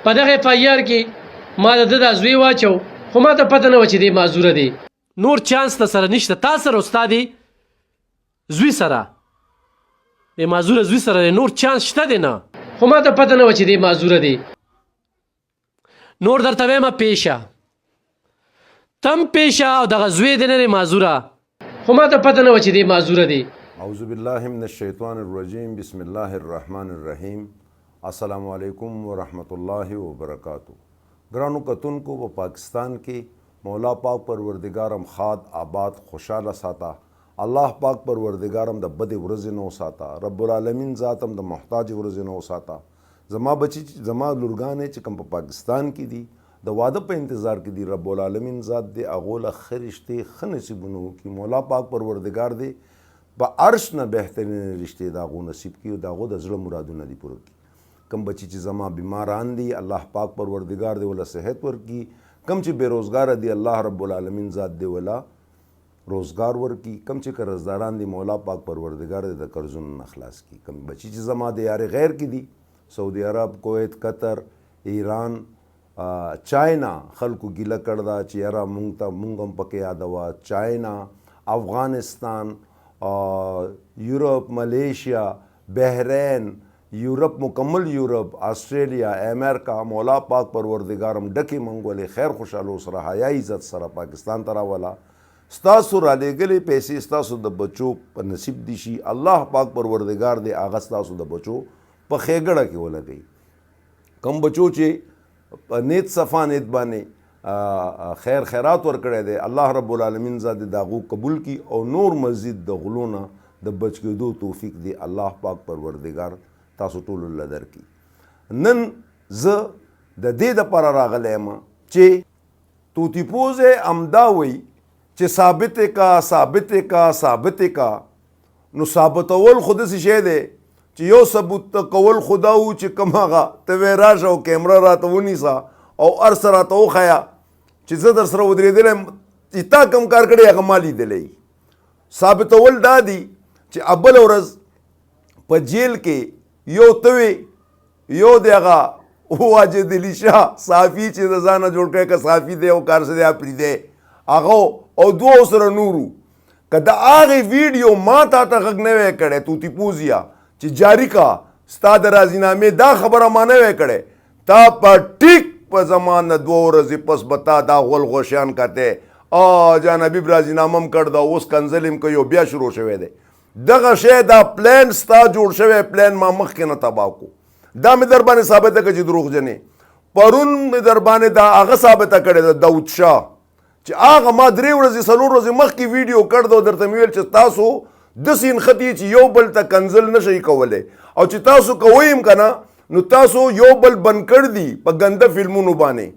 په دغه اف آی آر کې ما د ده دا زوی واچو خو ما ته پته نه وه چې دی معذوره دی نور چانس ته سره نشته تا سره او ستا دی زوی سره د معذوره زوی سره دی نور چانس شته دی نه خو ما ته پته نه وه چې دی معذوره دی نور درته وایم پیشه تم پیشه او دغه زوی دی نه دی معذوره خو ما ته پته نه وه چې دی معذوره دی اعوذ بالله من الشیطان الرجیم بسم الله الرحمن الرحیم السلام علیکم ورحمۃ اللہ وبرکاتہ گرانو کتونکو په پاکستان کې مولا پاک پروردگارم خاد آباد خوشاله ساته الله پاک پروردگارم د بدې ورځې نه وساته رب العالمین ذاتم د محتاج ورځې نه وساته زما بچی زما لورګانې چې کوم په پاکستان کې دي د واده په انتظار کې دي رب العالمین ذات دې هغو له ښه رشتې ښه نصیبونه وکړي مولا پاک پروردگار دې په عرش نه بهترین رشتې د هغو نصیب کړي او د هغو د زړه مرادونه دې پوره کړي کم بچی چې زما بیماران دي الله پاک پروردگار دې ولا صحت ورکړي کم چې بےروزګاره دي الله رب العالمین ذات دې ولا روزګار ورکړي کم چې قرضداران دي مولا پاک پروردگار دې د قرضونو نه خلاص کړي کم بچی چې زما د یار غیر کې دي سعودي عرب کویت قطر ایران چاینا خلکو ګیله کړ دا چې یاره مونږ هم پکې یادوه چاینا افغانستان یورپ ملیشیا بحرین یورپ مکمل یورپ آسټریلیا امریکا مولا پاک پروردگارم ډکې منګولې خیر خوشحالو سره حیا عزت سره پاکستان ته راوله ستاسو رالیږلې پیسې ستاسو د بچو په نصیب دي شي الله پاک پروردگار دې هغه ستاسو د بچو په ښېګړه کې ولګوي کم بچو چې په نیت صفا نیت باندې خیر خیرات ورکړی دی الله رب العالمین ذات د هغو قبول کړي او نور مزید د غلو نه د بچ کېدو توفیق دی الله پاک پروردگار تاسو ټولو له درکړي نن زه د دې دپاره راغلی یم چې طوطی پوزی همدا وایي چې ثابتې کا نو ثابتول خو داسې شی دی چې یو ثبوت ته کول خو دا و چې کوم هغه ته وی راشه او کیمره راته ونیسه او هر څه راته وښیه چې زه در سره ودرېدلی یم چې تا کوم کار کړی هغه ما لیدلی ثابتول دا دی چې بله ورځ په جیل کې یو ته وې یو د هغه واجد علي شاه صحافي چې د ځانه جوړ کړی که صحافي دی او کار څه دی پرېږدی هغه او دوو سره نورو که د هغې ویډیو ما تا ته غږ نه وی کړی طوطی پوزیه چې جاری کا ستا د راضینامې دا خبره ما نه وی کړی تا په ټیک په زمان نه 2 ورځې پس به تا دا غول غوشیان کتی جان حبیب راضینامه هم کړ دا اوس کنزل هم کوي او بیا شروع شوی دی دغه شی دا پلان ستا جوړ شوی پلان ما مخکې نه تباه کو دا مې در باندې ثابته کړه چې دروغجنې پرون مې در باندې دا هغه ثابته کړې ده داود شاه چې هغه ما 3 ورځې 4 ورځې مخکې ویډیو کړ دو درته مې ویل چې تاسو داسې نښتې چې یو بل ته کنزل نه شئ کولی او چې تاسو کوئ هم که نه نو تاسو یو بل بند کړ دي په ګنده فلمونو باندې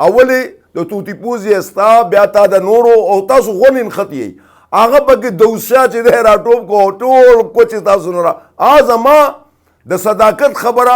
اولې د طوطی پوزی ستا بیا تا د نورو او تاسو غونې نښتې یئ هغه پکې دوسا چې دی راټوپ کو ټول کوچې تاسو نه را زما د صداقت خبره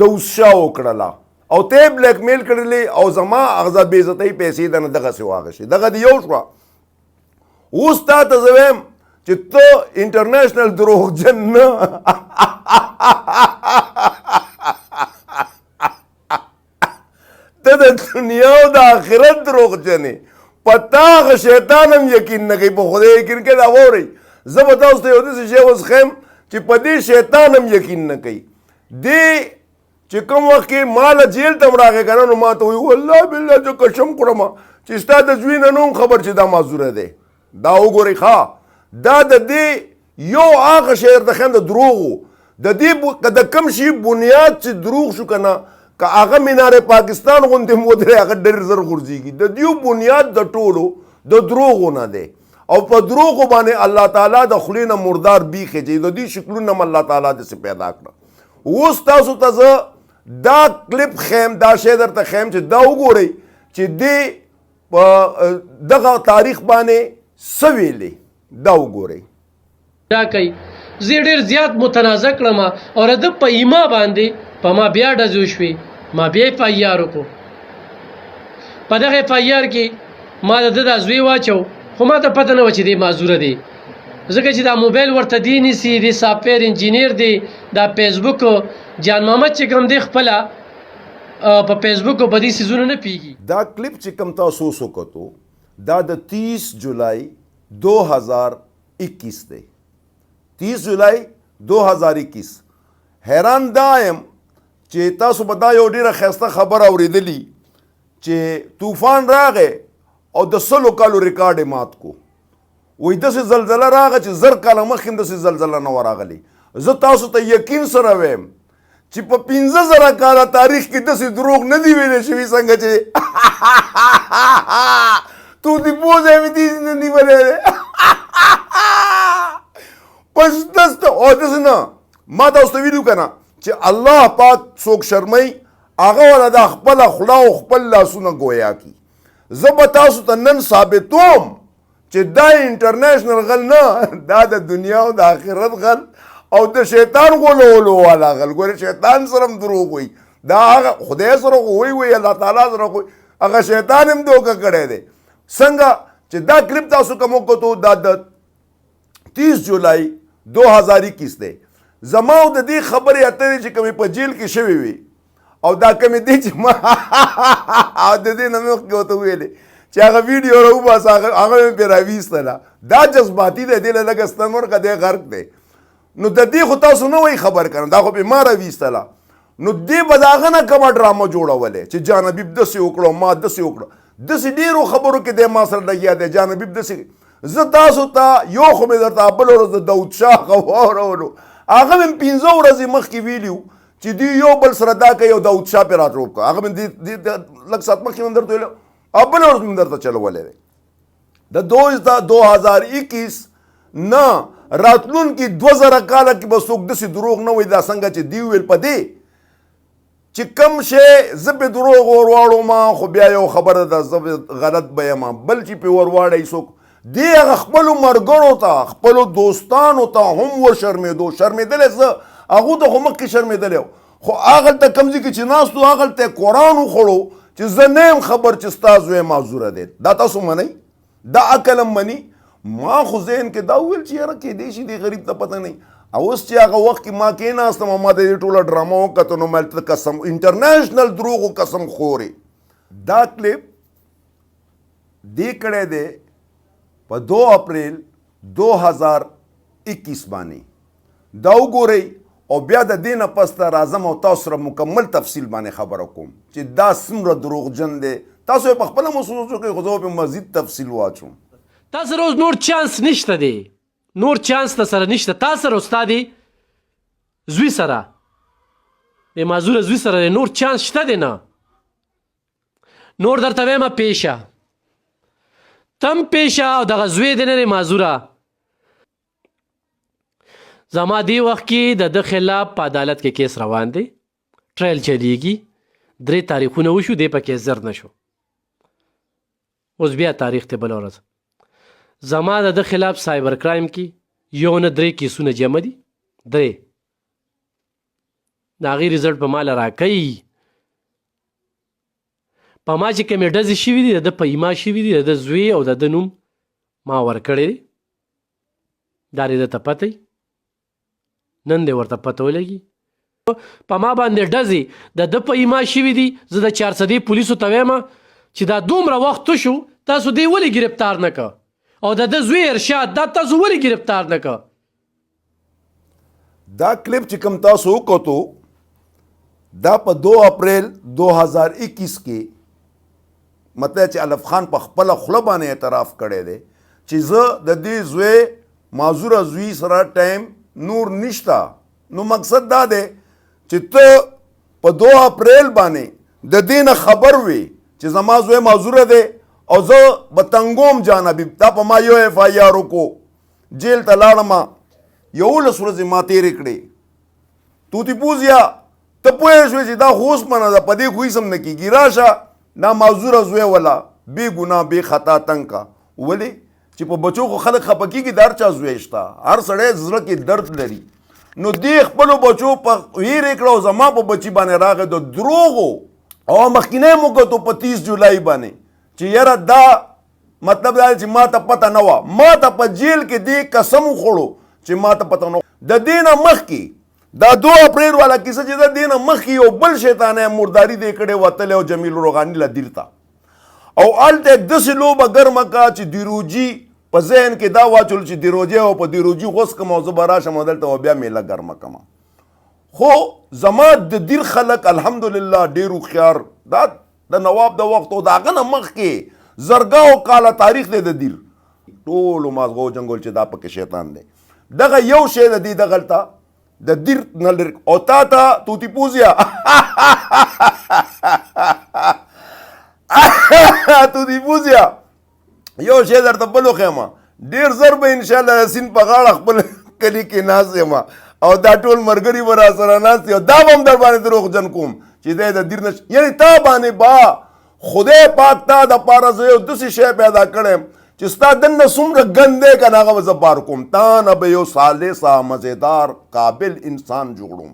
دوسا وکړله او ته یې بلیک میل کړلې او زما هغه بې عزتۍ پیسې د نه دغسې واخیستې دغه د یو شوه اوس تا ته زه وایم چې ته انټرنیشنل دروغجن نه ته د دنیا او د آخرت دروغجن یې په تا هغه شیطان هم یقین نه کوي په خدای یقین کوي دا واورئ زه به تاسو ته یو داسې شی اوس ښیم چې په دې شیطان هم یقین نه کوي دې چې کوم وخت کې ما له جیل ته هم راغی که نه نو ما ته وایي والله بالله زه قسم کړم چې ستا د زوی نه نه هم خبر چې دا معذوره دی دا وګورئ ښه دا د دې یو هغه شی درته ښیم د دروغو د دې د کوم شي بنیاد چې دروغ شو که نه که هغه مینار پاکستان غوندې هم ودرې هغه ډېر زر غورځېږي د دیو بنیاد د ټولو د دروغو نه دی او په دروغو باندې الله تعالی د خولې نه مردار بیخې چې د دې شکلونه هم الله تعالی داسې پیدا کړه اوس تاسو ته زه دا کلیپ خیم دا شی درته خیم چې دا وګورئ چې دې په دغه تاریخ باندې څه ویلې دا وګورئ دا کوي زه ډېر زیات متنازع کړم او د په ایما باندې په ما بیا ډزې وشوې ما بیا اف آی آر وکړو په دغه اف آی آر کې ما د ده دا زوی واچو خو ما ته پته نه وه چې دی معذوره دی ځکه چې دا موبایل ورته دی نیسي دی سافټویر انجینیر دی دا فیسبوک جان محمد چې کوم دی خپله په فیسبوک او بدی سيزونه نه پیږي. دا کلپ چې کوم تاسو وکړو دا د 30 جولائی 2021 دی. 30 جولائی 2021. حیران دا یم چې تاسو به دا یو ډیره ښایسته خبره اورېدلي چې طوفان راغی او د 100 کالو ریکارډ یې مات کو. وایي داسې زلزله راغله چې 1000 کاله مخکې هم داسې زلزله نه وه راغلې. زه تاسو ته یقین سره وایم چې په 15,000 کاله تاریخ کې داسې دروغ نه دي ویلې شوي څنګه چې طوطی پوزی مې دې نه نیولی دی. بس داسې او داسې نه ما تاسو ته ویلي که نه چې الله پاک څوک شرموي هغه والا دا خپله خوله او خپل لاسونه ګویا کي. زه به تاسو ته نن ثابتوم چې دا انټرنیشنل غل نه، دا د دنیا او د آخرت غل او د شیطان غولولو والا غل. ګورې شیطان سره هم دروغ وایي، دا هغه خدای سره خو وایي الله تعالی سره خو هغه شیطان هم دوکه کړی دی. څنګه چې دا کلپ تاسو کوم وکړو دا د 30 جولائی 2021 دی. زما او د دې خبرې اترې چې کومې په جیل کې شوې وي او دا کومې دی چې ما او د دې نه مې مخکې ورته ویلې چې هغه ویډیو راوباسه هغه مې پرې راویستله. دا جذباتي دی، دې له لږ ستن ورکړه دی غرق دی. نو د دې خو تاسو نه وایي خبر کړم، دا خو پې ما راویستله. نو دې به د هغه نه کومه ډرامه جوړولې چې جان حبیب داسې وکړو ما داسې وکړو. داسې ډېرو خبرو کې دی ما سره لګیا دی جان حبیب داسې. زه تاسو ته یو خو مې درته بل ورځ د داود شاه واورولو، هغه مې 15 ورځې مخکې ویلي وو چې دوی یو بل سره دا کوي او داود شاه پرې راټوپ کړه. هغه مې لږ ساعت مخکې مې درته ویلو او بله ورځ مې درته چلولی دی. د 2021 نه راتلونکي 2000 کاله کې به څوک داسې دروغ نه وایي دا څنګه چې دوی ویل په دې چې کم شی زه پې دروغ ورواړم خو بیا یو خبره ده زه غلط به یم، بل چې پې ورواړی څوک دې هغه خپلو ملګرو ته خپلو دوستانو ته هم وشرمېدو. شرمېدلی زه هغو ته خو مخکې شرمېدلی و، خو هغلته کوم ځای کې چې ناست و هغلته یې قرآن وخوړو چې زه نه یم خبر چې ستا زوی معذوره دی. دا تاسو منئ؟ دا عقل هم مني؟ ما خو ذهن کې دا وویل چې یاره کیدای شي دې غریب ته پته نه. اوس چې هغه وخت کې ما کېناستم او ما د دې ټوله ډرامه وکتو نو مې ته قسم انټرنیشنل دروغو قسم خورې. دا کلیپ دې کړی دی په 2 اپریل 2021 باندې. دا وګورئ او بیا د دې نه پس ته راځم او تاسو سره مکمل تفصیل باندې خبره کوم چې دا څومره دروغجن دی. تاسو یې په خپله محسوس وکړئ خو زه به مزید تفصیل واچوم. تا سره اوس نور چانس نشته دی، نور چانس ته سره نشته. تا سره ستا دی زوی سره د معذوره زوی سره نور چانس شته دی نه. نور درته وایم پیشه تم پیشه او دغه زوی دی نه معذوره. زما دی وخت کې د ده خلاف په عدالت کې کیس روان دی، ټرایل چلیږي. 3 تاریخونه وشو دی پکې زر نه شو. اوس بیا تاریخ ته بله ورځ زما د ده خلاف سایبر کرایم کې یو نه 3 کیسونه جمع دي. 3 د هغې رزلټ په ما له راکوي. په ما چې کومې ډزې شوي دي د ده په ایما شوي دي، د ده زوی او د ده نوم ما ورکړی دی. دا دې درته پته وي، نن دې ورته پته ولګي. په ما باندې ډزې د ده په ایما شوي دي. زه د 400 پولیسو ته وایم چې دا دومره وخت شو تاسو دې ولې ګرفتار نه که او د ده زوی ارشاد دا تاسو ولې ګرفتار نه که. دا کلپ چې کوم تاسو وکتو دا په 2 اپریل 2021 کې مطلب چې الف خان په خپله خوله باندې اعتراف کړی دی چې زه د دې زوی معذوره زوی سره ټایم نور نشته. نو مقصد دا دی چې ته په 2 اپریل باندې د دې نه خبر وي چې زما زوی معذوره دی او زه به تنګوم جان حبیب. دا په ما یو ایف آی آر وکړو، جیل ته لاړم، 11 ورځې ما تېرې کړې. طوطی پوزیا ته پوه شوې چې دا خو اوسپنه ده په دې خو هېڅ هم نه کېږي. راشه دا معذوره زوی ولا بې ګناه بې خطا تنګ کا. ولې چې په بچو خو خلک خفه کېږي د هر چا زوی شته، هر سړی زړه کې درد لري. نو دې خپلو بچو په ویرې کړه او زما په بچي باندې راغی د دروغو. او مخکینی مو کتو په 30 جولائی باندې چې یاره دا مطلب دا چې ما ته پته نه وه. ما ته په جیل کې دې قسم وخوړو چې ما ته پته نه. د دې نه مخکې دا 2 اپریل والا کیسه چې دا دینه مخکې یو بل شیطانه مرداري دې کړې وتلې او جمیل روغاني له دیر ته او هلته داسې لوبه ګرمه کا چې دیروجي په ذهن کې دا واچول چې دیروجي او په دیروجي غوس کم او زه به راشم او دلته بیا میله ګرمه کمه. خو زما د دیر خلک الحمدلله ډېر هوښیار دا د نواب د وخت او د هغه نه مخکې زرګاو کاله تاریخ دی د دیر ټولو مازغو جنګول چې دا پکې شیطان دی. دغه یو شی د دې دغلته د دیر نه لرې او تا ته طوطی پوزیا طوطی پوزیا یو شی درته بل وښیم ډېر زر به انشاءالله د سیند په غاړه خپل کلي کې ناست یم او دا ټول ملګري به راسره ناست دي او دا به هم در باندې دروغجن کوم چې دی د دیر نه یعنې تا باندې با خدای پاک تا دپاره زه یو داسې شی پیدا کړی چې ستا دننه څومره ګند دی که نه هغه به زه بار کوم تا نه به یو خالصه مزېدار قابل انسان جوړوم.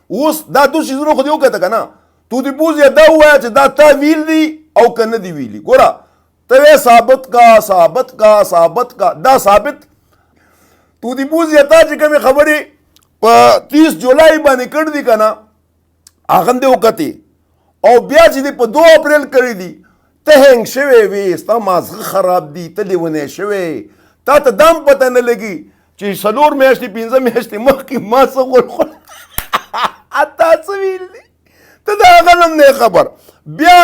اوس دا 2 شیزونه خو دې وکته که نه طوطی پوزیا دا ووایه چې دا تا ویل دي او که نه دي ویلي. ګوره ته یې ثابت کا دا ثابت طوطی پوزیا تا چې کومې خبرې په 30 جولای باندې کړ دي که نه هغه هم دې وکتې او بیا چې دې په 2 اپریل کړي دي ته هنګ شوی وې ستا مازغه خراب دي ته لیونی شوی تا ته دا هم پته نه لګي چې 4 میاشتې 5 میاشتې مخکې ما څه غول تا څه ویل دي ته د هغه نه هم نه خبر بیا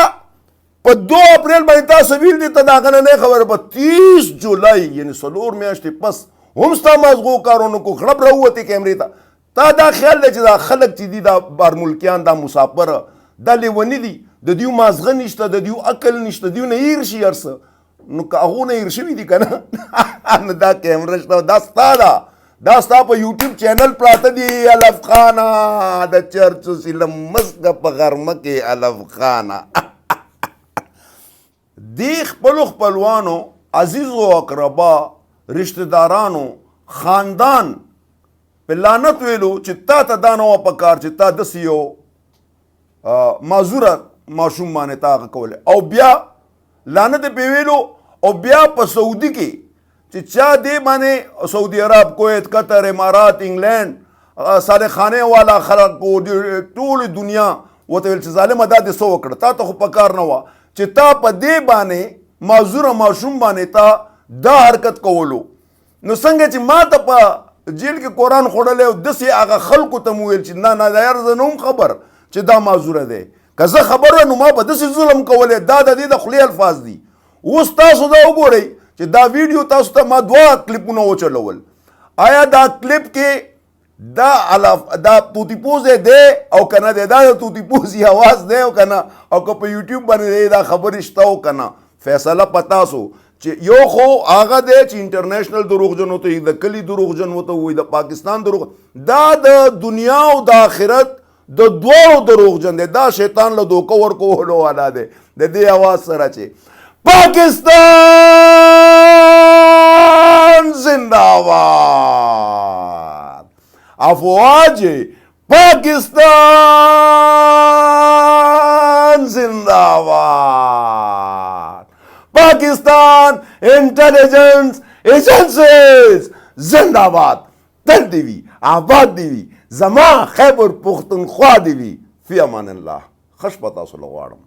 په 2 اپریل باندې تا څه ویل دي ته د هغه نه نه خبر په 30 جولای یعنې 4 میاشتې پس هم ستا مازغو کارونو کو خړپ راووتې کیمرې ته تا دا خیال دی چې دا خلک چې دي دا بارملکیان دا مسافر دا لیوني دي د دیو مازغه نشته د دیو عقل نشته دیو نه هیر شي هر څه نو که هغو نه هیر شوي دي که نه نو دا کیمره شته دا ستا ده دا ستا په یوټیوب چینل پراته دي الف خانه د چرچو سیلم مسکه په غرمه کې الف خانه دی خپلو خپلوانو عزیزو اقربا رشتہ دارانو خاندان په لعنت ویلو چې تا ته دا نه وه پکار چې تا داسې یو معذوره ماشوم باندې تا هغه کولی او بیا لعنت یې پې ویلو او بیا په سعودي کې چې چا دې باندې سعودي عرب کویت قطر امارات انګلینډ صالحخانې والا خلک ټولې دنیا ورته ویل چې ظالمه دا دې څه وکړه تا ته خو پکار نه وه چې تا په دې باندې معذوره ماشوم باندې تا دا حرکت کولو نو څنګه چې ما ته په جیل کې قرآن خوړلی او داسې هغه خلکو ته مو ویل چې نه دا یار زه نه هم خبر چې دا معذوره دی که زه خبر وی نو ما به داسې ظلم کولی دا د دې د خولې الفاظ دي. اوس تاسو دا وګورئ چې دا ویډیو تاسو ته ما 2 کلیپونه وچلول آیا دا کلیپ کې دا طوطی پوزی دی او که نه دی دا د طوطی پوزی آواز دی او که نه او که په یوټیوب باندې دا خبرې شته او که نه فیصله په تاسو چې یو خو هغه دی چې انټرنیشنل دروغجن وته وي د کلي دروغجن وته وي د پاکستان دروغ دا د دنیا او د آخرت د دوړو دروغجن دی دا شیطان له دوکه ورکولو والا دی د دې آواز سره چې پاکستان زنده‌باد افواج پاکستان زنده‌باد پاکستان انٹیلیجنس ایجنسیز زنده‌باد تل دی وي آباد دی وي زما خیبر پختونخوا دی وي فی امان الله خش پتا سو لغواړم